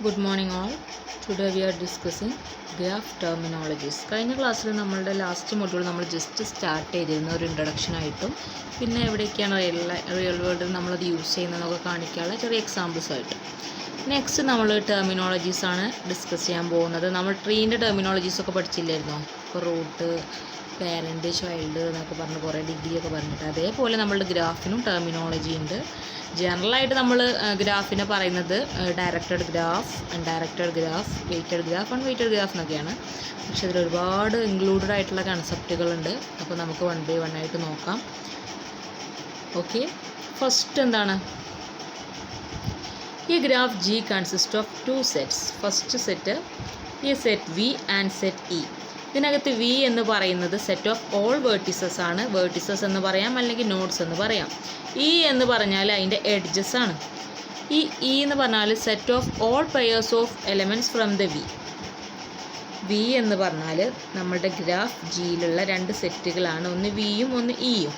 Good morning all. Today we are discussing graph terminologies. കഴിഞ്ഞ ക്ലാസ്സിൽ നമ്മളുടെ ലാസ്റ്റ് മൊഡ്യൂൾ നമ്മൾ ജസ്റ്റ് സ്റ്റാർട്ട് ചെയ്തിരുന്ന ഒരു ഇൻട്രഡക്ഷൻ ആയിട്ടും പിന്നെ എവിടെയൊക്കെയാണ് റിയൽ വേൾഡിൽ നമ്മളത് യൂസ് ചെയ്യുന്നതെന്നൊക്കെ കാണിക്കാനുള്ള ചെറിയ എക്സാമ്പിൾസ് ആയിട്ട്. നെക്സ്റ്റ് നമ്മൾ ടെർമിനോളജീസ് ആണ് ഡിസ്കസ് ചെയ്യാൻ പോകുന്നത്. നമ്മൾ ട്രീൻ്റെ ടെർമിനോളജീസ് ഒക്കെ പഠിച്ചില്ലായിരുന്നോ? ഇപ്പോൾ റൂട്ട്, പാരൻറ്റ്, ചൈൽഡ് എന്നൊക്കെ പറഞ്ഞ് കുറേ ഡിഗ്രിയൊക്കെ പറഞ്ഞിട്ട് അതേപോലെ നമ്മളുടെ ഗ്രാഫിനും ടെർമിനോളജി ഉണ്ട്. ജനറലായിട്ട് നമ്മൾ ഗ്രാഫിനെ പറയുന്നത് directed graph, undirected graph, weighted graph, unweighted graph എന്നൊക്കെയാണ്. പക്ഷേ ഇതിൽ ഒരുപാട് ഇൻക്ലൂഡഡ് ആയിട്ടുള്ള കൺസെപ്റ്റുകളുണ്ട്. അപ്പോൾ നമുക്ക് വൺ ബൈ വൺ ആയിട്ട് നോക്കാം. ഓക്കെ, ഫസ്റ്റ് എന്താണ്? ഈ graph G consist of two sets. First set ഈ set V and set E. ഇതിനകത്ത് വി എന്ന് പറയുന്നത് സെറ്റ് ഓഫ് ഓൾ വേർട്ടിസസ് ആണ്. വേർട്ടിസസ് എന്ന് പറയാം, അല്ലെങ്കിൽ നോഡ്സ് എന്ന് പറയാം. ഇ എന്ന് പറഞ്ഞാൽ അതിൻ്റെ എഡ്ജസ് ആണ്. ഈ ഇ എന്ന് പറഞ്ഞാൽ set of all pairs of elements from the V. V എന്ന് പറഞ്ഞാൽ നമ്മളുടെ ഗ്രാഫ് ജിയിലുള്ള രണ്ട് സെറ്റുകളാണ്, ഒന്ന് വിയും ഒന്ന് ഇയും.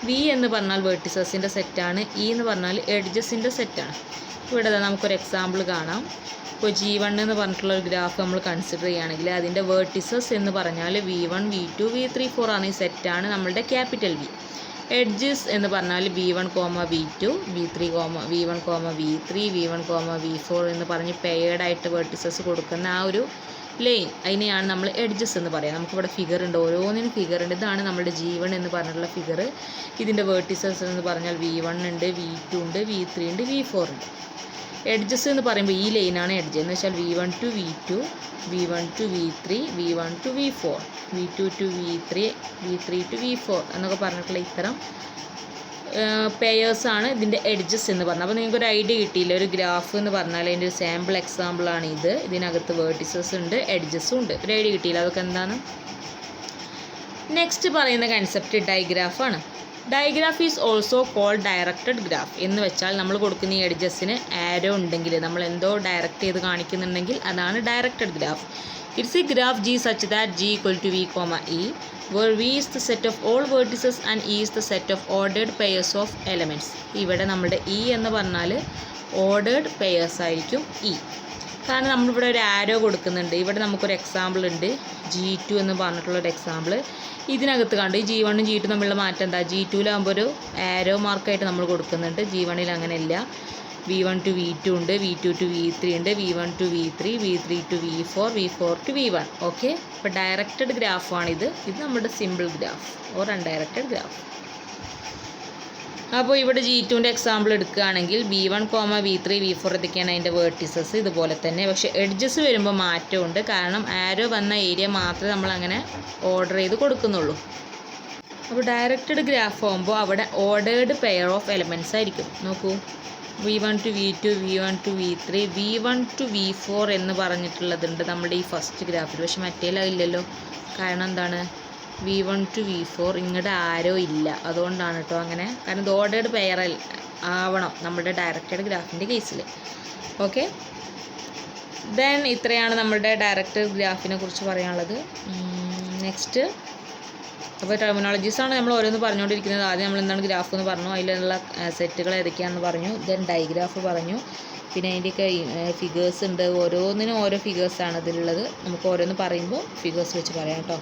വി എന്ന് പറഞ്ഞാൽ വേർട്ടിസസിൻ്റെ സെറ്റാണ്, ഇ എന്ന് പറഞ്ഞാൽ എഡ്ജസിൻ്റെ സെറ്റാണ്. ഇവിടെ നമുക്കൊരു എക്സാമ്പിൾ കാണാം. ഇപ്പോൾ G1 എന്ന് പറഞ്ഞിട്ടുള്ള ഒരു ഗ്രാഫ് നമ്മൾ കൺസിഡർ ചെയ്യുകയാണെങ്കിൽ അതിൻ്റെ വേർട്ടിസസ് എന്ന് പറഞ്ഞാൽ V1, V2, V3, 4 ആണ്. ഈ സെറ്റാണ് നമ്മളുടെ ക്യാപിറ്റൽ വി. എഡ്ജസ് എന്ന് പറഞ്ഞാൽ V1, V2, V1, V3, V1, V4 എന്ന് പറഞ്ഞ് പെയർഡായിട്ട് വേർട്ടിസസ് കൊടുക്കുന്ന ആ ഒരു ലൈൻ, അതിനെയാണ് നമ്മൾ എഡ്ജസ് എന്ന് പറയുക. നമുക്കിവിടെ ഫിഗർ ഉണ്ട്, ഓരോന്നിനും ഫിഗർ ഉണ്ട്. ഇതാണ് നമ്മുടെ G1 എന്ന് പറഞ്ഞിട്ടുള്ള ഫിഗർ. ഇതിൻ്റെ വേർട്ടിസസ് എന്ന് പറഞ്ഞാൽ V1 ഉണ്ട്, V2 ഉണ്ട്, V3 ഉണ്ട്, V4 ഉണ്ട്. എഡ്ജസ് എന്ന് പറയുമ്പോൾ ഈ ലൈനാണ് എഡ്ജ് എന്ന് വെച്ചാൽ V1 to V2, V1 to V3, V1 to V4, V2 to V3, V3 to V4 എന്നൊക്കെ പറഞ്ഞിട്ടുള്ള ഇത്തരം പെയേഴ്സാണ് ഇതിൻ്റെ എഡ്ജസ് എന്ന് പറഞ്ഞത്. അപ്പോൾ നിങ്ങൾക്കൊരു ഐഡിയ കിട്ടിയില്ല. ഒരു ഗ്രാഫ് എന്ന് പറഞ്ഞാൽ അതിൻ്റെ ഒരു സാമ്പിൾ എക്സാമ്പിളാണ് ഇത്. ഇതിനകത്ത് വേർട്ടിസസ് ഉണ്ട്, എഡ്ജസും ഉണ്ട്. ഒരു ഐഡിയ കിട്ടിയില്ല, അതൊക്കെ എന്താണ്? നെക്സ്റ്റ് പറയുന്ന കൺസെപ്റ്റ് ഡൈഗ്രാഫാണ്. Digraph is also called directed graph. എന്ന് വെച്ചാൽ നമ്മൾ കൊടുക്കുന്ന ഈ എഡ്ജസിന് ആരോ ഉണ്ടെങ്കിൽ, നമ്മൾ എന്തോ ഡയറക്റ്റ് ചെയ്ത് കാണിക്കുന്നുണ്ടെങ്കിൽ അതാണ് directed graph. It's a graph G such that G equal to V comma E, where V is the set of all vertices and E is the set of ordered pairs of elements. ഇവിടെ നമ്മുടെ E എന്ന് പറഞ്ഞാൽ ordered pairs ആയിരിക്കും E. കാരണം നമ്മളിവിടെ ഒരു ആരോ കൊടുക്കുന്നുണ്ട്. ഇവിടെ നമുക്കൊരു എക്സാമ്പിൾ ഉണ്ട്, G2 എന്ന് പറഞ്ഞിട്ടുള്ളൊരു എക്സാമ്പിൾ. ഇതിനകത്ത് കണ്ട് ഈ G1 G2 തമ്മിലുള്ള മാറ്റം എന്താ? G2-ലാകുമ്പോൾ ഒരു ആരോ മാർക്കായിട്ട് നമ്മൾ കൊടുക്കുന്നുണ്ട്. G1-ൽ അങ്ങനെയല്ല. V1 to V2 ഉണ്ട്, V2 to V3 ഉണ്ട്, V1 to V3, V3 to V4, V4 to V1. Okay, ഇപ്പോൾ ഡയറക്റ്റഡ് ഗ്രാഫാണിത്. ഇത് നമ്മുടെ simple graph or undirected graph. അപ്പോൾ ഇവിടെ G2-ൻ്റെ എക്സാമ്പിൾ എടുക്കുകയാണെങ്കിൽ V1, V3, V4 ഇതൊക്കെയാണ് അതിൻ്റെ വേർട്ടിസസ്. ഇതുപോലെ തന്നെ, പക്ഷേ എഡ്ജസ് വരുമ്പോൾ മാറ്റമുണ്ട്. കാരണം ആരോ വന്ന ഏരിയ മാത്രമേ നമ്മളങ്ങനെ ഓർഡർ ചെയ്ത് കൊടുക്കുന്നുള്ളൂ. അപ്പോൾ ഡയറക്റ്റഡ് ഗ്രാഫ് ആകുമ്പോൾ അവിടെ ഓർഡേർഡ് പെയർ ഓഫ് എലമെൻറ്റ്സ് ആയിരിക്കും. നോക്കൂ, V1 to V2, V1 to V3, V1 to V4 എന്ന് പറഞ്ഞിട്ടുള്ളതുണ്ട് നമ്മുടെ ഈ ഫസ്റ്റ് ഗ്രാഫിൽ. പക്ഷെ മറ്റേലില്ലല്ലോ. കാരണം എന്താണ്? V1 to V4 ഇങ്ങോട്ട് ആരോ ഇല്ല, അതുകൊണ്ടാണ് കേട്ടോ അങ്ങനെ. കാരണം ഇത് ഓർഡേർഡ് പെയർ ആവണം നമ്മുടെ ഡയറക്റ്റഡ് ഗ്രാഫിൻ്റെ കേസിൽ. ഓക്കെ, ദെൻ ഇത്രയാണ് നമ്മുടെ ഡയറക്റ്റഡ് ഗ്രാഫിനെ കുറിച്ച് പറയാനുള്ളത്. നെക്സ്റ്റ്, അപ്പോൾ ടെർമിനോളജീസാണ് നമ്മൾ ഓരോന്ന് പറഞ്ഞുകൊണ്ടിരിക്കുന്നത്. ആദ്യം നമ്മൾ എന്താണ് ഗ്രാഫ് എന്ന് പറഞ്ഞു, അതിലുള്ള സെറ്റുകൾ ഏതൊക്കെയാണെന്ന് പറഞ്ഞു, ദെൻ ഡൈഗ്രാഫ് പറഞ്ഞു, പിന്നെ അതിൻ്റെയൊക്കെ ഫിഗേഴ്സ് ഉണ്ട്. ഓരോന്നിനും ഓരോ ഫിഗേഴ്സാണ് ഇതിലുള്ളത്. നമുക്ക് ഓരോന്ന് പറയുമ്പോൾ ഫിഗേഴ്സ് വെച്ച് പറയാം കേട്ടോ.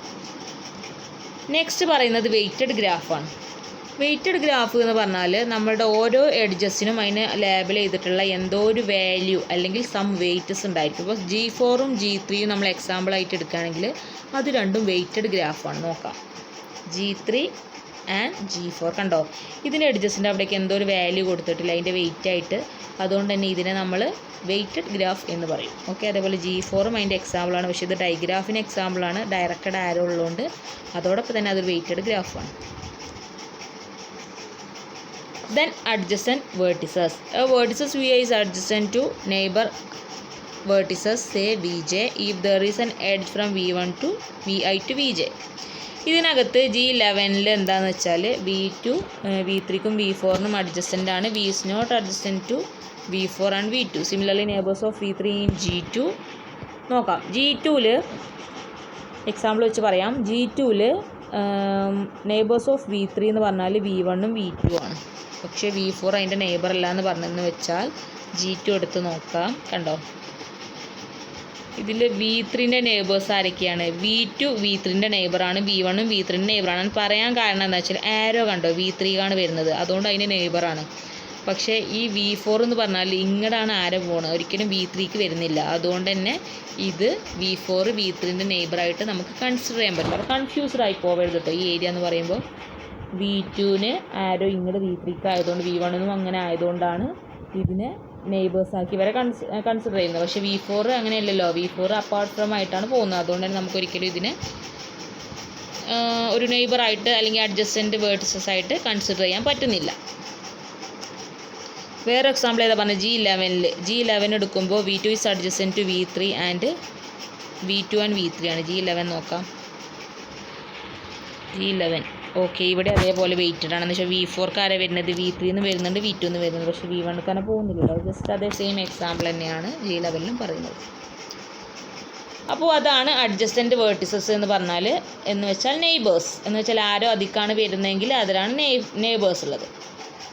നെക്സ്റ്റ് പറയുന്നത് വെയ്റ്റഡ് ഗ്രാഫാണ്. വെയ്റ്റഡ് ഗ്രാഫ് എന്ന് പറഞ്ഞാൽ നമ്മളുടെ ഓരോ എഡ്ജസിനും അതിന് ലേബൽ ചെയ്തിട്ടുള്ള എന്തോ ഒരു വാല്യൂ അല്ലെങ്കിൽ സം വെയ്റ്റസ് ഉണ്ടായിരിക്കും. ഇപ്പോൾ G4-ഉം G3-യും നമ്മൾ എക്സാമ്പിളായിട്ട് എടുക്കുകയാണെങ്കിൽ അത് രണ്ടും വെയ്റ്റഡ് ഗ്രാഫാണ്. നോക്കാം, G3 ആൻഡ് G4 കണ്ടോ? ഇതിൻ്റെ എഡ്ജസിൻ്റെ അവിടേക്ക് എന്തോ ഒരു വാല്യൂ കൊടുത്തിട്ടില്ല അതിൻ്റെ വെയിറ്റ് ആയിട്ട്. അതുകൊണ്ട് തന്നെ ഇതിനെ നമ്മൾ വെയ്റ്റഡ് ഗ്രാഫ് എന്ന് പറയും. ഓക്കെ, അതേപോലെ G4-ഉം അതിൻ്റെ എക്സാമ്പിളാണ്. പക്ഷേ ഇത് ഡൈഗ്രാഫിന് എക്സാമ്പിളാണ്, ഡയറക്റ്റഡ് ആരോ ഉള്ളതുകൊണ്ട്. അതോടൊപ്പം തന്നെ അതൊരു വെയ്റ്റഡ് ഗ്രാഫാണ്. Then adjacent vertices. Vertices Vi is adjacent to neighbor vertices say Vj if there is an edge from V1 to Vi to Vj. ഇതിനകത്ത് G11 എന്താണെന്ന് വെച്ചാൽ V2 V3-ക്കും V4-നും അഡ്ജസ്റ്റൻ്റ് ആണ്. V is not adjacent to V4 and V2. Similarly, neighbors of V3 in G2. നോക്കാം, G2-ൽ example വെച്ച് പറയാം. G2-ൽ neighbours of V3 എന്ന് പറഞ്ഞാൽ V1-ഉം V2 ആണ്. പക്ഷേ V4 അതിൻ്റെ നെയ്ബർ അല്ല എന്ന് പറഞ്ഞതെന്ന് വെച്ചാൽ G2 എടുത്ത് നോക്കാം. കണ്ടോ, ഇതിൽ V3ൻ്റെ നെയ്ബേഴ്സ് ആരൊക്കെയാണ്? V2 V3ൻ്റെ നെയ്ബറാണ്, V1 V3ൻ്റെ നെയ്ബറാണ്. പറയാൻ കാരണം എന്താ വെച്ചാൽ ആരോ കണ്ടോ V3 ആണ് വരുന്നത്, അതുകൊണ്ട് അതിൻ്റെ നെയ്ബറാണ്. പക്ഷേ ഈ V4 എന്ന് പറഞ്ഞാൽ ഇങ്ങടാണ് ആരോ പോകണം, ഒരിക്കലും V3ക്ക് വരുന്നില്ല. അതുകൊണ്ട് തന്നെ ഇത് V4 V3ൻ്റെ നെയ്ബറായിട്ട് നമുക്ക് കൺസിഡർ ചെയ്യാൻ പറ്റില്ല. അപ്പോൾ കൺഫ്യൂസ്ഡ് ആയി പോകരുത് കേട്ടോ. ഈ ഏരിയ എന്ന് പറയുമ്പോൾ V2ന് ആരോ ഇങ്ങോട്ട് V3ക്ക് ആയതുകൊണ്ട് V1നും അങ്ങനെ ആയതുകൊണ്ടാണ് ഇതിനെ നെയ്ബേഴ്സാക്കി ഇവരെ കൺസിഡർ ചെയ്യുന്നത്. പക്ഷേ V4 അങ്ങനെയല്ലല്ലോ, V4 അപ്പാർട്ട് ഫ്രം ആയിട്ടാണ് പോകുന്നത്. അതുകൊണ്ട് തന്നെ നമുക്കൊരിക്കലും ഇതിനെ ഒരു നെയ്ബറായിട്ട് അല്ലെങ്കിൽ അഡ്ജസ്റ്റൻറ്റ് വേർട്ടിസസ് ആയിട്ട് കൺസിഡർ ചെയ്യാൻ പറ്റുന്നില്ല. വേറെ എക്സാമ്പിൾ ഏതാ പറഞ്ഞത്? G11 എടുക്കുമ്പോൾ V2 is adjacent to V3 and V2 and V3 ആണ്. G11 നോക്കാം. G11 ഓക്കെ, ഇവിടെ അതേപോലെ വെയിറ്റഡ് ആണെന്ന് വെച്ചാൽ V4 ആരെ വരുന്നത്? V3 എന്ന് വരുന്നുണ്ട്, V2 എന്ന് വരുന്നുണ്ട്. പക്ഷേ V1 കാരണം പോകുന്നില്ല. ജസ്റ്റ് അതേ സെയിം എക്സാമ്പിൾ തന്നെയാണ് G11ലും പറയുന്നത്. അപ്പോൾ അതാണ് അഡ്ജസ്റ്റൻറ്റ് വേർട്ടിസസ് എന്ന് പറഞ്ഞാൽ. എന്ന് വെച്ചാൽ നെയ്ബേഴ്സ് എന്ന് വെച്ചാൽ ആരോ അധികമാണ് വരുന്നതെങ്കിൽ അതിലാണ് നെയ്ബേഴ്സ് ഉള്ളത്.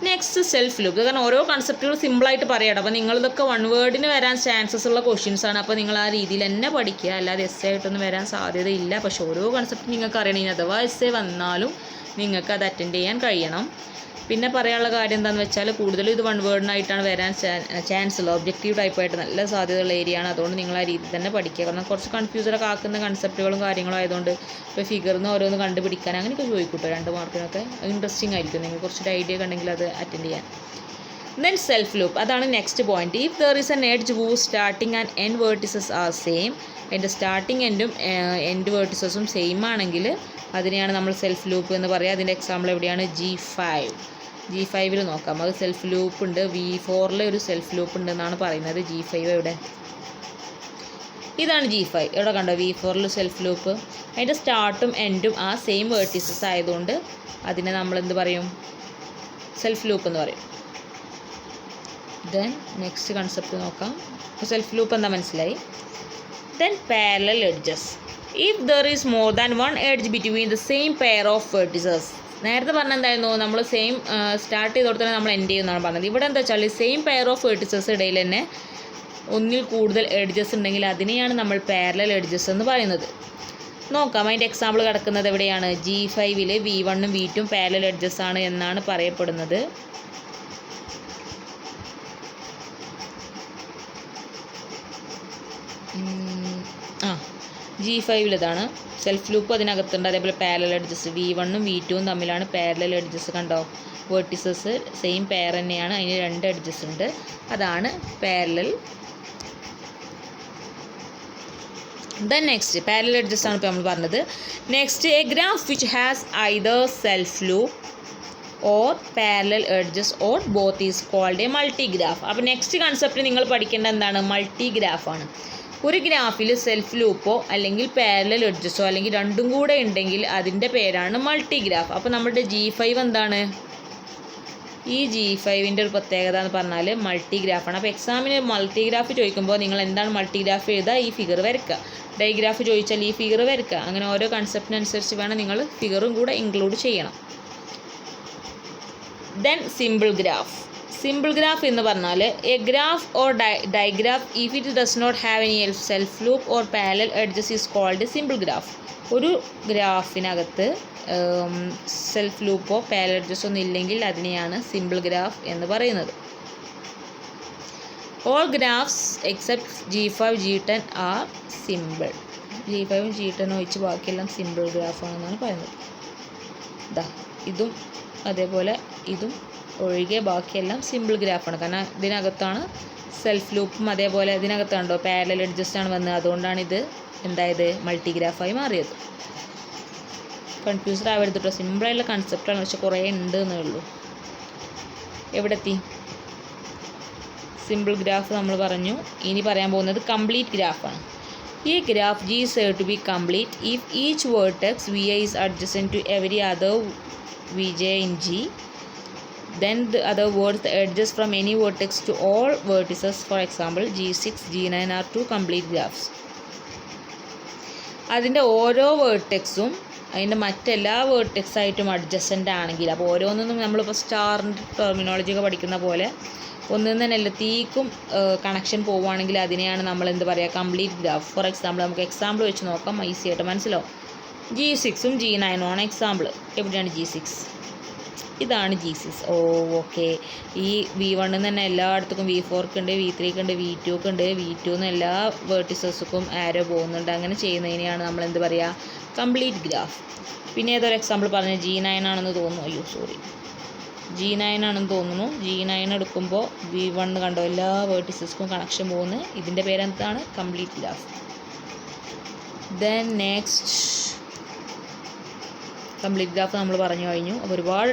Next self loop. കാരണം ഓരോ കൺസെപ്റ്റുകൾ സിമ്പിളായിട്ട് പറയാം. അപ്പോൾ നിങ്ങളിതൊക്കെ വൺ വേർഡിന് വരാൻ ചാൻസസ് ഉള്ള ക്വസ്റ്റ്യൻസാണ്. അപ്പോൾ നിങ്ങൾ ആ രീതിയിൽ തന്നെ പഠിക്കുക, അല്ലാതെ എസ് ആയിട്ടൊന്നും വരാൻ സാധ്യതയില്ല. പക്ഷേ ഓരോ കൺസെപ്റ്റും നിങ്ങൾക്ക് അറിയണം. അഥവാ എസ് വന്നാലും നിങ്ങൾക്ക് അത് അറ്റൻഡ് ചെയ്യാൻ കഴിയണം. പിന്നെ പറയാനുള്ള കാര്യം എന്താണെന്ന് വെച്ചാൽ കൂടുതലും ഇത് വൺ വേർഡിനായിട്ടാണ് വരാൻ ചാൻസ് ഉള്ളത്. ഒബ്ജക്റ്റീവ് ടൈപ്പായിട്ട് നല്ല സാധ്യതയുള്ള ഏരിയ ആണ്. അതുകൊണ്ട് നിങ്ങൾ ആ രീതി തന്നെ പഠിക്കുക. കാരണം കുറച്ച് കൺഫ്യൂസറൊക്കെ ആക്കുന്ന കൺസെപ്റ്റുകളും കാര്യങ്ങളും ആയതുകൊണ്ട് ഇപ്പോൾ ഫിഗറിന്ന് ഓരോന്ന് കണ്ടുപിടിക്കാൻ അങ്ങനെയൊക്കെ ചോദിക്കൂട്ടോ. 2 മാർക്കിനൊക്കെ ഇൻട്രസ്റ്റിംഗ് ആയിരിക്കും. നിങ്ങൾ കുറച്ചൊരു ഐഡിയ ഒക്കെ ഉണ്ടെങ്കിൽ അത് അറ്റൻഡ് ചെയ്യാൻ. ദെൻ സെൽഫ് ലൂപ്പ്, അതാണ് next point. If there is an edge whose starting and end vertices are same, അതിൻ്റെ സ്റ്റാർട്ടിങ് എൻഡും എൻഡ് വേർട്ടിസസും സെയിം ആണെങ്കിൽ അതിനെയാണ് നമ്മൾ സെൽഫ് ലൂപ്പ് എന്ന് പറയുക. അതിൻ്റെ എക്സാമ്പിൾ എവിടെയാണ്? G5 നോക്കാം. അത് സെൽഫ് ലൂപ്പ് ഉണ്ട്. V4 ഒരു സെൽഫ് ലൂപ്പ് ഉണ്ടെന്നാണ് പറയുന്നത്. G5 എവിടെ? ഇതാണ് G5. എവിടെ കണ്ടോ? V4 self loop. അതിൻ്റെ സ്റ്റാർട്ടും എൻഡും ആ സെയിം വേർട്ടിസസ് ആയതുകൊണ്ട് അതിനെ നമ്മൾ എന്ത് പറയും? സെൽഫ് ലൂപ്പ് എന്ന് പറയും. ദെൻ നെക്സ്റ്റ് കൺസെപ്റ്റ് നോക്കാം. സെൽഫ് ലൂപ്പ് എന്താ മനസ്സിലായി. Then parallel edges. If there is more than one edge between the same pair of vertices. നേരത്തെ പറഞ്ഞെന്തായിരുന്നു? നമ്മൾ സെയിം സ്റ്റാർട്ട് ചെയ്തോടെ തന്നെ നമ്മൾ എൻഡ് ചെയ്യുന്നതാണ് പറഞ്ഞത്. ഇവിടെ എന്താ വെച്ചാൽ സെയിം പെയർ ഓഫ് വേർട്ടിസസ് ഇടയിൽ തന്നെ ഒന്നിൽ കൂടുതൽ എഡ്ജസ് ഉണ്ടെങ്കിൽ അതിനെയാണ് നമ്മൾ പാരലൽ എഡ്ജസ് എന്ന് പറയുന്നത്. നോക്കാം. അതിൻ്റെ എക്സാമ്പിൾ കിടക്കുന്നത് എവിടെയാണ്? G5 V1 V2 parallel edges ആണ് എന്നാണ് പറയപ്പെടുന്നത്. G5 ഇതാണ് സെൽഫ് ലൂപ്പ്. അതിനകത്തുണ്ട്. അതേപോലെ പാരലൽ എഡ്ജസ് V1 V2 തമ്മിലാണ് പാരലൽ എഡ്ജസ്. കണ്ടോ? വേർട്ടിസസ് സെയിം പെയർ തന്നെയാണ്, അതിന് 2 എഡ്ജസ് ഉണ്ട്. അതാണ് parallel. Then next parallel edges ആണ് ഇപ്പോൾ നമ്മൾ പറഞ്ഞത്. Next a graph which has either self loop or parallel edges or both is called a multi graph. അപ്പോൾ നെക്സ്റ്റ് കൺസെപ്റ്റ് നിങ്ങൾ പഠിക്കേണ്ട എന്താണ്? മൾട്ടി ഗ്രാഫാണ്. ഒരു ഗ്രാഫിൽ സെൽഫ് ലൂപ്പോ അല്ലെങ്കിൽ പാരലൽ എഡ്ജസോ അല്ലെങ്കിൽ രണ്ടും കൂടെ ഉണ്ടെങ്കിൽ അതിൻ്റെ പേരാണ് മൾട്ടി ഗ്രാഫ്. അപ്പോൾ നമ്മുടെ G5 എന്താണ്? ഈ G5ൻ്റെ ഒരു പ്രത്യേകത എന്ന് പറഞ്ഞാൽ മൾട്ടി ഗ്രാഫാണ്. അപ്പോൾ എക്സാമിന് മൾട്ടി ഗ്രാഫ് ചോദിക്കുമ്പോൾ നിങ്ങൾ എന്താണ് മൾട്ടി ഗ്രാഫ് എഴുതുക? ഈ ഫിഗർ വരയ്ക്കുക. ഡയഗ്രാഫ് ചോദിച്ചാൽ ഈ ഫിഗർ വരയ്ക്കുക. അങ്ങനെ ഓരോ കൺസെപ്റ്റിനനുസരിച്ച് വേണം നിങ്ങൾ ഫിഗറും കൂടെ ഇൻക്ലൂഡ് ചെയ്യണം. Then simple graph. Simple graph എന്ന് പറഞ്ഞാൽ a graph or digraph if it does not have any self loop or parallel edges is called simple graph. ഒരു ഗ്രാഫിനകത്ത് സെൽഫ് ലൂപ്പോ പാരലൽ എഡ്ജസോ ഒന്നും ഇല്ലെങ്കിൽ അതിനെയാണ് സിമ്പിൾ ഗ്രാഫ് എന്ന് പറയുന്നത്. All graphs except G5 G10 are simple. G5 G10 ഒഴിച്ച് ബാക്കിയെല്ലാം simple ഗ്രാഫാണെന്നാണ് പറയുന്നത്. ഇതും അതേപോലെ ഇതും ഒഴികെ ബാക്കിയെല്ലാം സിമ്പിൾ ഗ്രാഫാണ്. കാരണം ഇതിനകത്താണ് സെൽഫ് ലൂപ്പും അതേപോലെ ഇതിനകത്ത് കണ്ടോ പാരലൽ എഡ്ജസ്റ്റ് ആണ് വന്നത്. അതുകൊണ്ടാണ് ഇത് എന്തായത്? മൾട്ടി ഗ്രാഫായി മാറിയത്. കൺഫ്യൂസ്ഡ് ആവരുത് കേട്ടോ. സിമ്പിളായിട്ടുള്ള കൺസെപ്റ്റാണ്, പക്ഷെ കുറേ ഉണ്ട് എന്നേ ഉള്ളൂ. എവിടെ എത്തി? സിമ്പിൾ ഗ്രാഫ് നമ്മൾ പറഞ്ഞു. ഇനി പറയാൻ പോകുന്നത് കംപ്ലീറ്റ് ഗ്രാഫാണ്. ഈ graph G is said to be complete if each vertex Vi is adjacent to every other Vj in G. Then the other words, the edges from any vertex to all vertices, for example G6 G9 are two complete graphs. അതിൻ്റെ ഓരോ വേർട്ടെക്സും അതിൻ്റെ മറ്റെല്ലാ വേർട്ടെക്സായിട്ടും adjacent ആണെങ്കിൽ, അപ്പോൾ ഓരോന്നും നമ്മളിപ്പോൾ സ്റ്റാറിൻ്റെ terminology ഒക്കെ പഠിക്കുന്ന പോലെ ഒന്നിൽ നിന്ന് എല്ലാത്തേക്കും കണക്ഷൻ പോവുകയാണെങ്കിൽ അതിനെയാണ് നമ്മൾ എന്ത് പറയുക, കംപ്ലീറ്റ് ഗ്രാഫ്. ഫോർ എക്സാമ്പിൾ നമുക്ക് എക്സാമ്പിൾ വെച്ച് നോക്കാം, ഈസി ആയിട്ട് മനസ്സിലാവും. G6ഉം G9ഉം ആണ് എക്സാമ്പിൾ. എവിടെയാണ് G6? ഇതാണ് G6. ഓക്കെ. ഈ V1 തന്നെ എല്ലായിടത്തേക്കും V4ക്ക് ഉണ്ട്, V3ക്ക് ഉണ്ട്, V2ക്ക് ഉണ്ട്. V2 എല്ലാ വേർട്ടിസസുക്കും ആരോ പോകുന്നുണ്ട്. അങ്ങനെ ചെയ്യുന്നതിനെയാണ് നമ്മൾ എന്ത് പറയുക, കംപ്ലീറ്റ് ഗ്രാഫ്. പിന്നെ ഏതൊരു എക്സാമ്പിൾ പറഞ്ഞത് G9 ആണെന്ന് തോന്നുന്നു. G9 ആണെന്ന് തോന്നുന്നു. G9 എടുക്കുമ്പോൾ V1 കണ്ടോ എല്ലാ വേർട്ടിസസ്ക്കും കണക്ഷൻ പോകുന്നു. ഇതിൻ്റെ പേരെന്താണ്, complete graph. Then next complete graph നമ്മൾ പറഞ്ഞു കഴിഞ്ഞു. അപ്പോൾ ഒരുപാട്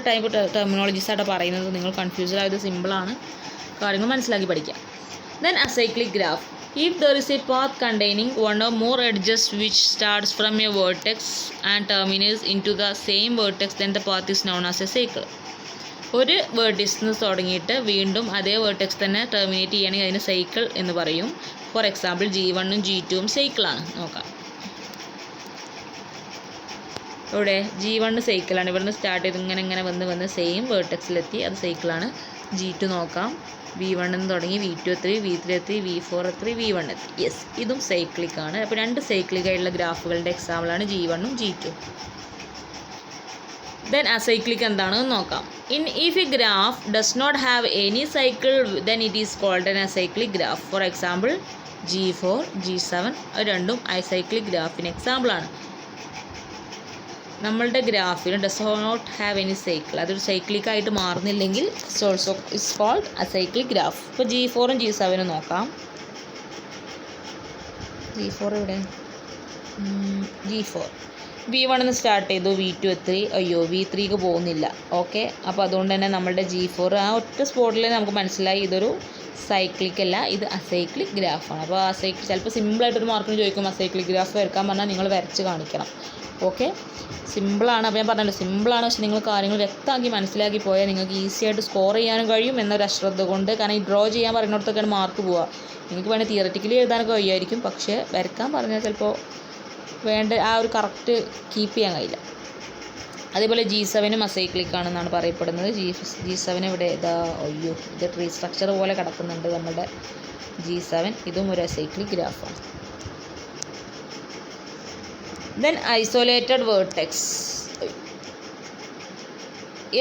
ടെർമിനോളജീസ് ആയിട്ട് പറയുന്നത്, നിങ്ങൾ കൺഫ്യൂസ്ഡ് ആയത് സിമ്പിളാണ്, കാര്യങ്ങൾ മനസ്സിലാക്കി പഠിക്കാം. Then acyclic graph. If there is a path containing one or more edges which starts from a vertex and terminates into the same vertex, then the path is known as a cycle. ഒരു വേർട്ടിക്സിൽ നിന്ന് തുടങ്ങിയിട്ട് വീണ്ടും അതേ vertex തന്നെ terminate ചെയ്യുകയാണെങ്കിൽ അതിന് cycle എന്ന് പറയും. ഫോർ എക്സാമ്പിൾ G1ഉം G2ഉം സൈക്കിളാണ്. നോക്കാം, ഇവിടെ G1 സൈക്കിളാണ്. ഇവിടെ നിന്ന് സ്റ്റാർട്ട് ചെയ്ത് ഇങ്ങനെ വന്ന് സെയിം വേർട്ടെക്സിലെത്തി, അത് സൈക്കിളാണ്. G2 നോക്കാം, V1 നിന്ന് തുടങ്ങി V2 എത്തി, V3 എത്തി, V4 എത്തി, V1 എത്തി. യെസ്, ഇതും സൈക്ലിക്കാണ്. അപ്പോൾ രണ്ട് സൈക്ലിക്കായിട്ടുള്ള ഗ്രാഫുകളുടെ എക്സാമ്പിളാണ് G1ഉം G2. ദെൻ അസൈക്ലിക് എന്താണെന്ന് നോക്കാം. If a graph does not have any cycle, then it is called an acyclic graph. For example, G4, G7 രണ്ടും അസൈക്ലിക് ഗ്രാഫിന് എക്സാമ്പിളാണ്. നമ്മളുടെ ഗ്രാഫിന് does not have any cycle, അതൊരു സൈക്ലിക്കായിട്ട് മാറുന്നില്ലെങ്കിൽ also is called acyclic graph. ഇപ്പോൾ G4ഉം G7ഉം നോക്കാം. G4 ഇവിടെ, G4 V1 നിന്ന് സ്റ്റാർട്ട് ചെയ്തു, V2 എത്തി, V3ക്ക് പോകുന്നില്ല. ഓക്കെ, അപ്പോൾ അതുകൊണ്ട് തന്നെ നമ്മളുടെ G4 ആ ഒറ്റ സ്പോട്ടിൽ നമുക്ക് മനസ്സിലായി ഇതൊരു സൈക്ലിക് അല്ല, ഇത് അസൈക്ലിക് ഗ്രാഫാണ്. അപ്പോൾ അസൈക്ലിക് ചിലപ്പോൾ സിമ്പിളായിട്ടൊരു മാർക്കിന് ചോദിക്കും, അസൈക്ലിക് ഗ്രാഫ് വരക്കാൻ പറഞ്ഞാൽ നിങ്ങൾ വരച്ച് കാണിക്കണം. ഓക്കെ, സിമ്പിളാണ്. അപ്പോൾ ഞാൻ പറഞ്ഞല്ലോ സിമ്പിളാണ്, പക്ഷേ നിങ്ങൾ കാര്യങ്ങൾ വ്യക്തമാക്കി മനസ്സിലാക്കി പോയാൽ നിങ്ങൾക്ക് ഈസി ആയിട്ട് സ്കോർ ചെയ്യാനും കഴിയും എന്നൊരു അശ്രദ്ധ കൊണ്ട്. കാരണം ഈ ഡ്രോ ചെയ്യാൻ പറയുന്നിടത്തൊക്കെയാണ് മാർക്ക് പോവുക. നിങ്ങൾക്ക് വേണമെങ്കിൽ തിയററ്റിക്കലി എഴുതാനൊക്കെ കഴിയുമായിരിക്കും, പക്ഷേ വരക്കാൻ പറഞ്ഞാൽ ചിലപ്പോൾ വേണ്ട ആ ഒരു കറക്റ്റ് കീപ്പ് ചെയ്യാൻ കഴിയില്ല. അതേപോലെ G7ഉം അസൈക്ലിക് ആണെന്നാണ് പറയപ്പെടുന്നത്. G7 ഇവിടെ ഇത് ട്രീ സ്ട്രക്ചർ പോലെ കിടക്കുന്നുണ്ട് നമ്മുടെ G7. ഇതും ഒരു acyclic ഗ്രാഫാണ്. Then isolated vertex.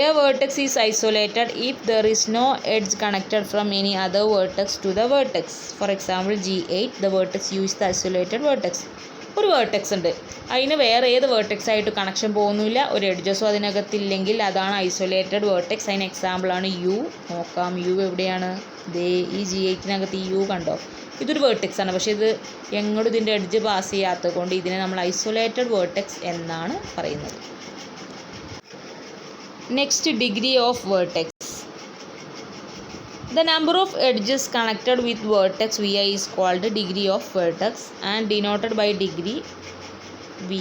A vertex is isolated if there is no edge connected from any other vertex to the vertex. For example, G8, the vertex U is the isolated vertex. ഒരു vertex ഉണ്ട്, അതിന് വേറെ ഏത് vertex ആയിട്ട് connection പോകുന്നില്ല, ഒരു എഡ്ജസോ അതിനകത്തില്ലെങ്കിൽ അതാണ് isolated vertex. അതിന് എക്സാമ്പിളാണ് U. നോക്കാം, U എവിടെയാണ്, ഈ G8നകത്ത് ഈ U കണ്ടോ, ഇതൊരു വേർട്ടെക്സ് ആണ്. പക്ഷേ ഇത് എങ്ങോട്ടും ഇതിൻ്റെ എഡ്ജ് പാസ് ചെയ്യാത്തത് കൊണ്ട് ഇതിനെ നമ്മൾ ഐസൊലേറ്റഡ് വേർട്ടെക്സ് എന്നാണ് പറയുന്നത്. Next, degree of vertex. The number of edges connected with vertex Vi is called degree of vertex and denoted by degree Vi.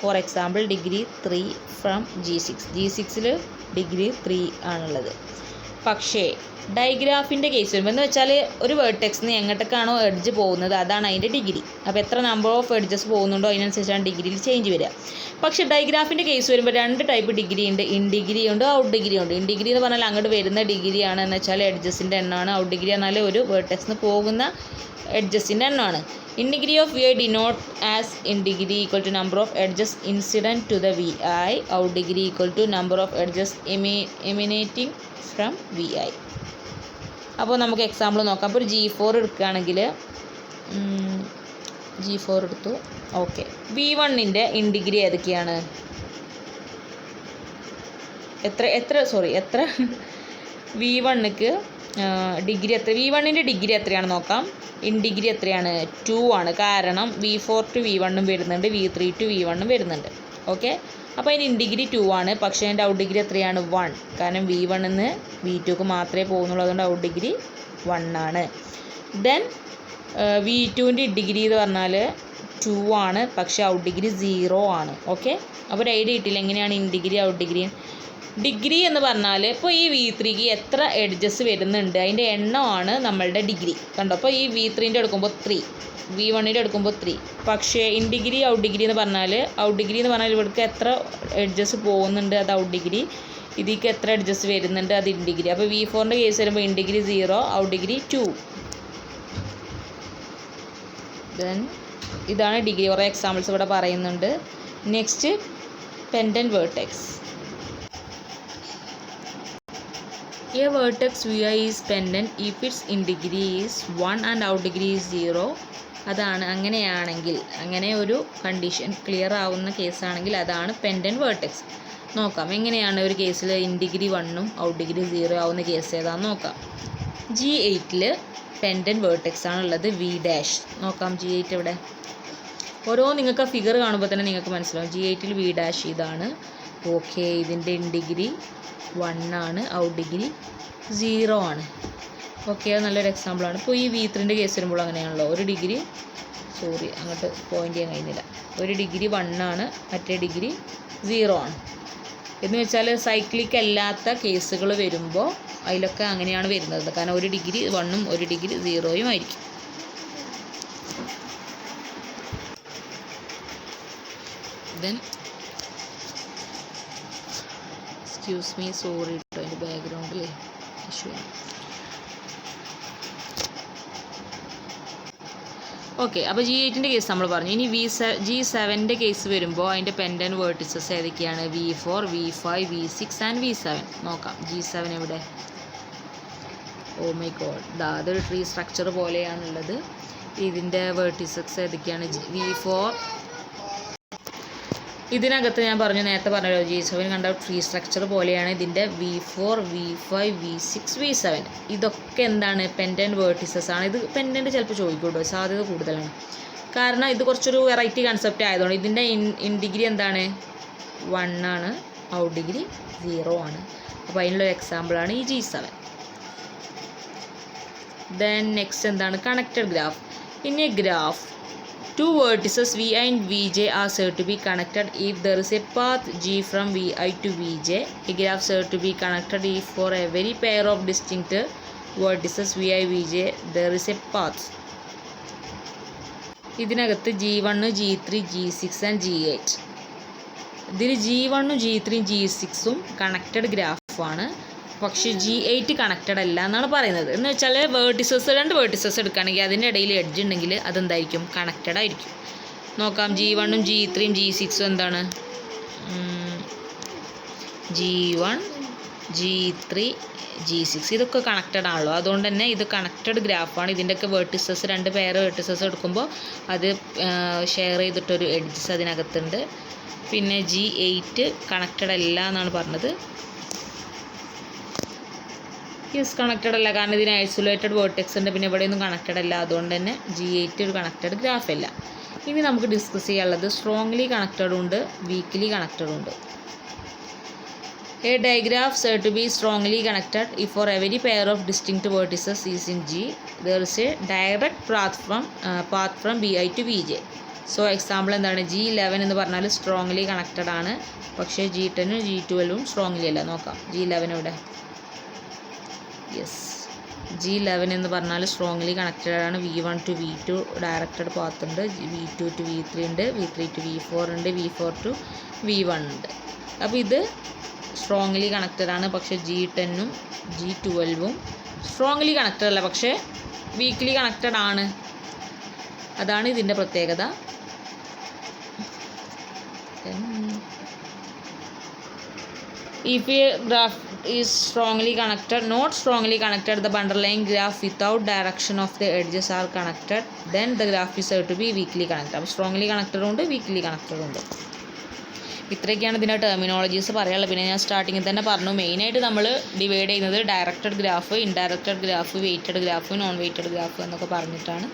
For example, degree 3 from G6. G6ൽ degree 3 ആണുള്ളത്. പക്ഷേ ഡൈഗ്രാഫിൻ്റെ case വരുമ്പോൾ എന്ന് വെച്ചാൽ ഒരു വേർട്ടെക്സിന് എങ്ങോട്ടേക്കാണോ edge പോകുന്നത് അതാണ് അതിൻ്റെ ഡിഗ്രി. അപ്പോൾ എത്ര നമ്പർ ഓഫ് എഡ്ജസ് പോകുന്നുണ്ടോ അതിനനുസരിച്ചാണ് ഡിഗ്രിയിൽ ചേഞ്ച് വരിക. പക്ഷേ ഡൈഗ്രാഫിൻ്റെ കേസ് വരുമ്പോൾ രണ്ട് ടൈപ്പ് ഡിഗ്രി ഉണ്ട്, ഇൻ ഡിഗ്രി ഉണ്ട്, ഔട്ട് ഡിഗ്രി ഉണ്ട്. ഇൻ ഡിഗ്രി എന്ന് പറഞ്ഞാൽ അങ്ങോട്ട് വരുന്ന ഡിഗ്രിയാണ്, എന്ന് വെച്ചാൽ എഡ്ജസിൻ്റെ എണ്ണമാണ്. ഔട്ട് ഡിഗ്രി പറഞ്ഞാൽ ഒരു വേർട്ടെക്സിന് പോകുന്ന എഡ്ജസിൻ്റെ എണ്ണമാണ്. In degree of Vi denote as in degree equal to number of edges incident to the Vi. Out degree equal to number of edges emanating from Vi. അപ്പോൾ നമുക്ക് എക്സാമ്പിൾ നോക്കാം. അപ്പോൾ ഒരു G4 എടുക്കുകയാണെങ്കിൽ G4 എടുത്തു. ഓക്കെ, V1ൻ്റെ ഇൻ ഡിഗ്രി ഏതൊക്കെയാണ്, എത്ര V1ക്ക് degree എത്ര, V1ൻ്റെ ഡിഗ്രി എത്രയാണ് നോക്കാം. ഇൻ ഡിഗ്രി എത്രയാണ്, 2 ആണ്. കാരണം V4 to V1ഉം വരുന്നുണ്ട്, V3 to V1ഉം വരുന്നുണ്ട്. ഓക്കെ, അപ്പോൾ അതിൻ്റെ ഇൻ ഡിഗ്രി 2 ആണ്. പക്ഷേ അതിൻ്റെ ഔട്ട് ഡിഗ്രി എത്രയാണ്, 1. കാരണം V1 നിന്ന് V2ക്ക് മാത്രമേ പോകുന്നുള്ളൂ, അതുകൊണ്ട് ഔട്ട് ഡിഗ്രി 1 ആണ്. ദെൻ V2ൻ്റെ ഡിഗ്രി എന്ന് പറഞ്ഞാൽ 2 ആണ്, പക്ഷേ ഔട്ട് ഡിഗ്രി 0 ആണ്. ഓക്കെ, അപ്പോൾ ഒരു ഐഡിയ കിട്ടില്ല എങ്ങനെയാണ് in degree out degree. Degree എന്ന് പറഞ്ഞാൽ ഇപ്പോൾ ഈ V3ക്ക് എത്ര എഡ്ജസ് വരുന്നുണ്ട് അതിൻ്റെ എണ്ണമാണ് നമ്മളുടെ ഡിഗ്രി. കണ്ടോ, അപ്പോൾ ഈ V3ൻ്റെ എടുക്കുമ്പോൾ 3, V1ൻ്റെ എടുക്കുമ്പോൾ 3. പക്ഷേ ഇൻ ഡിഗ്രി ഔട്ട് ഡിഗ്രി എന്ന് പറഞ്ഞാൽ ഇവിടേക്ക് എത്ര എഡ്ജസ് പോകുന്നുണ്ട് അത് ഔട്ട് ഡിഗ്രി. ഇതിലേക്ക് എത്ര എഡ്ജസ് വരുന്നുണ്ട്, അത് ഇൻ ഡിഗ്രി. അപ്പോൾ V4ൻ്റെ കേസ് വരുമ്പോൾ in degree 0, out degree 2. Then ഇതാണ് ഡിഗ്രി. കുറേ എക്സാമ്പിൾസ് ഇവിടെ പറയുന്നുണ്ട്. Next pendant vertex. A vertex Vi is pendant if its in degree is 1 and out degree is 0. അതാണ് അങ്ങനെയാണെങ്കിൽ, അങ്ങനെ ഒരു കണ്ടീഷൻ ക്ലിയർ ആവുന്ന കേസാണെങ്കിൽ അതാണ് പെൻഡൻറ്റ് വേർട്ടെക്സ്. നോക്കാം എങ്ങനെയാണ് ഒരു കേസിൽ ഇൻ ഡിഗ്രി 1ഉം ഔട്ട് ഡിഗ്രി 0 ആവുന്ന കേസ് ഏതാണെന്ന് നോക്കാം. G8ൽ പെൻഡൻറ്റ് വേർട്ടെക്സ് ആണുള്ളത് V'. നോക്കാം G8 ഇവിടെ. ഓരോ നിങ്ങൾക്ക് ഫിഗർ കാണുമ്പോൾ തന്നെ നിങ്ങൾക്ക് മനസ്സിലാവും. G8ൽ V' ഇതാണ്. ഓക്കെ, ഇതിൻ്റെ ഇൻ ഡിഗ്രി 1 ആണ്, ഔട്ട് ഡിഗ്രി 0 ആണ്. ഓക്കെ, അത് നല്ലൊരു എക്സാമ്പിളാണ്. ഇപ്പോൾ ഈ V3ൻ്റെ കേസ് വരുമ്പോൾ അങ്ങനെയാണല്ലോ. ഒരു ഡിഗ്രി അങ്ങോട്ട് പോയിൻ്റ് ചെയ്യാൻ കഴിയുന്നില്ല. ഒരു ഡിഗ്രി 1 ആണ്, മറ്റേ ഡിഗ്രി 0 ആണ്. എന്ന് വെച്ചാൽ സൈക്ലിക് അല്ലാത്ത കേസുകൾ വരുമ്പോൾ അതിലൊക്കെ അങ്ങനെയാണ് വരുന്നത്. കാരണം ഒരു ഡിഗ്രി 1ഉം ഒരു ഡിഗ്രി 0യും ആയിരിക്കും. ദെൻ എക്സ്ക്യൂസ് മീ, സോറി കേട്ടോ, അതിൻ്റെ ബാക്ക്ഗ്രൗണ്ടിൽ ഇഷ്യൂ ആണ്. ഓക്കെ, അപ്പോൾ G8ൻ്റെ കേസ് നമ്മൾ പറഞ്ഞു. ഇനി G7ൻ്റെ കേസ് വരുമ്പോൾ അതിൻ്റെ പെൻഡൻറ്റ് വേർട്ടിസസ് ഏതൊക്കെയാണ്? V4, V5, V6 and V7. നോക്കാം G7 എവിടെ. ഓ മൈ ഗോഡ്, അതൊരു ട്രീ സ്ട്രക്ചർ പോലെയാണുള്ളത്. ഇതിൻ്റെ വേർട്ടിസസ് ഏതൊക്കെയാണ്? V4. ഇതിനകത്ത് ഞാൻ പറഞ്ഞു, നേരത്തെ പറഞ്ഞല്ലോ, G7 കണ്ട ട്രീ സ്ട്രക്ചർ പോലെയാണ്. ഇതിൻ്റെ V4, V5, V6, V7 ഇതൊക്കെ എന്താണ്? പെൻഡൻറ്റ് വേർട്ടിസസ് ആണ്. ഇത് പെൻഡൻറ്റ് ചിലപ്പോൾ ചോദിക്കൂട്ടോ, സാധ്യത കൂടുതലാണ്. കാരണം ഇത് കുറച്ചൊരു വെറൈറ്റി കൺസെപ്റ്റ് ആയതുകൊണ്ട്. ഇതിൻ്റെ ഇൻ ഡിഗ്രി എന്താണ്? 1 ആണ്, ഔട്ട് ഡിഗ്രി 0 ആണ്. അപ്പോൾ അതിനുള്ളൊരു എക്സാമ്പിളാണ് ഈ G7. ദെൻ നെക്സ്റ്റ് എന്താണ്? Connected graph. In A graph, two vertices Vi and Vj are said to be connected if there is a path G from Vi to Vj. A graph said to be connected if for every pair of distinct vertices Vi, Vj there is a path. ഇതിനകത്ത് G1, G3, G6 and G8. ഇതിൽ G1, G3, G6ഉം connected ഗ്രാഫാണ്. പക്ഷേ G8 connected അല്ല എന്നാണ് പറയുന്നത്. എന്ന് വെച്ചാൽ രണ്ട് vertices എടുക്കുകയാണെങ്കിൽ അതിൻ്റെ ഇടയിൽ എഡ്ജ് ഉണ്ടെങ്കിൽ അതെന്തായിരിക്കും? കണക്റ്റഡ് ആയിരിക്കും. നോക്കാം, G1ഉം G3ഉം G6ഉം എന്താണ്? G1, G3, G6 ഇതൊക്കെ കണക്റ്റഡ് ആണല്ലോ. അതുകൊണ്ട് തന്നെ ഇത് കണക്റ്റഡ് ഗ്രാഫാണ്. ഇതിൻ്റെയൊക്കെ വേർട്ടിസസ്, 2 പെയർ വേർട്ടിസസ് എടുക്കുമ്പോൾ അത് ഷെയർ ചെയ്തിട്ടൊരു എഡ്ജസ് അതിനകത്തുണ്ട്. പിന്നെ G8 കണക്റ്റഡ് അല്ല എന്നാണ് പറഞ്ഞത്. കണക്റ്റഡ് അല്ല, കാരണം ഇതിന് ഐസൊലേറ്റഡ് വേർട്ടെക്സ് ഉണ്ട്. പിന്നെ ഇവിടെയൊന്നും കണക്റ്റഡ് അല്ല. അതുകൊണ്ട് തന്നെ G8 ഒരു കണക്റ്റഡ് ഗ്രാഫ് അല്ല. ഇനി നമുക്ക് ഡിസ്കസ് ചെയ്യാനുള്ളത് സ്ട്രോങ്ലി കണക്റ്റഡും ഉണ്ട്, വീക്ക്ലി കണക്റ്റഡും ഉണ്ട്. A diagraph said to be strongly connected if for every pair of distinct vertices is in G there is a direct path from Vi to Vj. So example എന്താണ്? G11 എന്ന് പറഞ്ഞാൽ strongly connected ആണ്. പക്ഷേ G10ഉം G12ഉം strongly അല്ല. നോക്കാം G11 ഇവിടെ. Yes, G11 എന്ന് പറഞ്ഞാൽ സ്ട്രോങ്ലി കണക്റ്റഡ് ആണ്. V1 to V2 directed path ഉണ്ട്. V2 to V3 ഉണ്ട്. V3 to V4 ഉണ്ട്. V4 to V1 ഉണ്ട്. അപ്പോൾ ഇത് സ്ട്രോങ്ലി കണക്റ്റഡ് ആണ്. പക്ഷേ G10ഉം G12ഉം സ്ട്രോങ്ലി കണക്റ്റഡ് അല്ല, പക്ഷേ വീക്ക്ലി കണക്റ്റഡ് ആണ്. അതാണ് ഇതിൻ്റെ പ്രത്യേകത. If a graph is strongly connected, not strongly connected, the underlying graph without direction of the edges are connected, then the graph is said to be weakly connected. അപ്പോൾ strongly connected ഉണ്ട്, weekly connected ഉണ്ട്. ഇത്രയൊക്കെയാണ് ഇതിൻ്റെ terminologies പറയാനുള്ളത്. പിന്നെ ഞാൻ സ്റ്റാർട്ടിങ്ങിൽ തന്നെ പറഞ്ഞു, മെയിനായിട്ട് നമ്മൾ ഡിവൈഡ് ചെയ്യുന്നത് directed graph, undirected graph, weighted graph, non weighted graph എന്നൊക്കെ പറഞ്ഞിട്ടാണ്.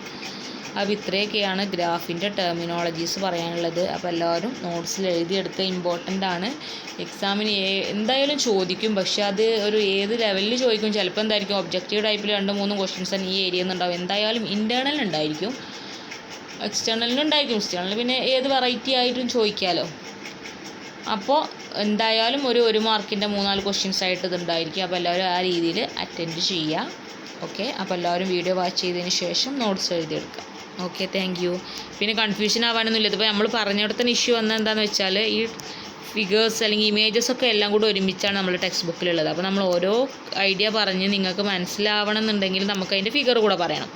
അപ്പോൾ ഇത്രയൊക്കെയാണ് ഗ്രാഫിൻ്റെ ടെർമിനോളജീസ് പറയാനുള്ളത്. അപ്പോൾ എല്ലാവരും നോട്ട്സിൽ എഴുതിയെടുത്ത് ഇമ്പോർട്ടൻ്റ് ആണ്. എക്സാമിന് എന്തായാലും ചോദിക്കും, പക്ഷേ അത് ഒരു ഏത് ലെവലിൽ ചോദിക്കും. ചിലപ്പോൾ എന്തായിരിക്കും ഒബ്ജക്റ്റീവ് ടൈപ്പിൽ 2-3 ക്വസ്റ്റ്യൻസ് തന്നെ ഈ ഏരിയയിൽ നിന്നുണ്ടാവും. എന്തായാലും ഇൻറ്റേർണലിനുണ്ടായിരിക്കും, എക്സ്റ്റേണലിനുണ്ടായിരിക്കും. എക്സ്റ്റേണൽ പിന്നെ ഏത് വെറൈറ്റി ആയിട്ടും ചോദിക്കാമല്ലോ. അപ്പോൾ എന്തായാലും ഒരു മാർക്കിൻ്റെ 3-4 ക്വസ്റ്റ്യൻസ് ആയിട്ട് ഇതുണ്ടായിരിക്കും. അപ്പോൾ എല്ലാവരും ആ രീതിയിൽ അറ്റൻഡ് ചെയ്യുക. ഓക്കെ, അപ്പോൾ എല്ലാവരും വീഡിയോ വാച്ച് ചെയ്തതിന് ശേഷം നോട്ട്സ് എഴുതിയെടുക്കുക. Okay, thank you. പിന്നെ കൺഫ്യൂഷൻ ആവാനൊന്നുമില്ല. ഇതിപ്പോൾ നമ്മൾ പറഞ്ഞിടത്തിന് ഇഷ്യൂ വന്നത് എന്താണെന്ന് വെച്ചാൽ ഈ ഫിഗേഴ്സ് അല്ലെങ്കിൽ ഇമേജസ് ഒക്കെ എല്ലാം കൂടി ഒരുമിച്ചാണ് നമ്മൾ ടെക്സ്റ്റ് ബുക്കിലുള്ളത്. അപ്പോൾ നമ്മൾ ഓരോ ഐഡിയ പറഞ്ഞ് നിങ്ങൾക്ക് മനസ്സിലാവണം എന്നുണ്ടെങ്കിൽ നമുക്ക് അതിൻ്റെ ഫിഗർ കൂടെ പറയണം.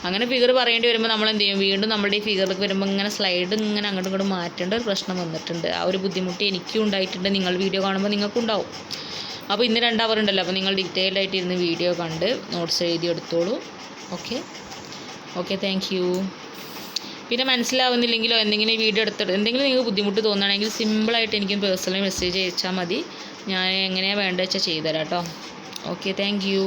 അങ്ങനെ ഫിഗർ പറയേണ്ടി വരുമ്പോൾ നമ്മൾ എന്ത് ചെയ്യും, വീണ്ടും നമ്മുടെ ഈ ഫിഗറിലേക്ക് വരുമ്പോൾ ഇങ്ങനെ സ്ലൈഡ് ഇങ്ങനെ അങ്ങോട്ടും ഇങ്ങോട്ടും മാറ്റേണ്ട ഒരു പ്രശ്നം വന്നിട്ടുണ്ട്. ആ ഒരു ബുദ്ധിമുട്ട് എനിക്കും ഉണ്ടായിട്ടുണ്ട്, നിങ്ങൾ വീഡിയോ കാണുമ്പോൾ നിങ്ങൾക്കും ഉണ്ടാവും. അപ്പോൾ ഇന്ന് 2 അവർ ഉണ്ടല്ലോ, അപ്പോൾ നിങ്ങൾ ഡീറ്റെയിൽഡ് ആയിട്ട് ഇരുന്ന് വീഡിയോ കണ്ട് നോട്ട്സ് എഴുതി എടുത്തോളൂ. Okay thank you. പിന്നെ മനസ്സിലാവുന്നില്ലെങ്കിലോ എന്തെങ്കിലും ഈ വീഡിയോ എടുത്തിട്ട് എന്തെങ്കിലും നിങ്ങൾക്ക് ബുദ്ധിമുട്ട് തോന്നുകയാണെങ്കിൽ സിമ്പിളായിട്ട് എനിക്ക് പേഴ്സണലി മെസ്സേജ് അയച്ചാൽ മതി. ഞാൻ എങ്ങനെയാണ് വേണ്ടത് വെച്ചാൽ ചെയ്തുതരാം കേട്ടോ. Okay thank U.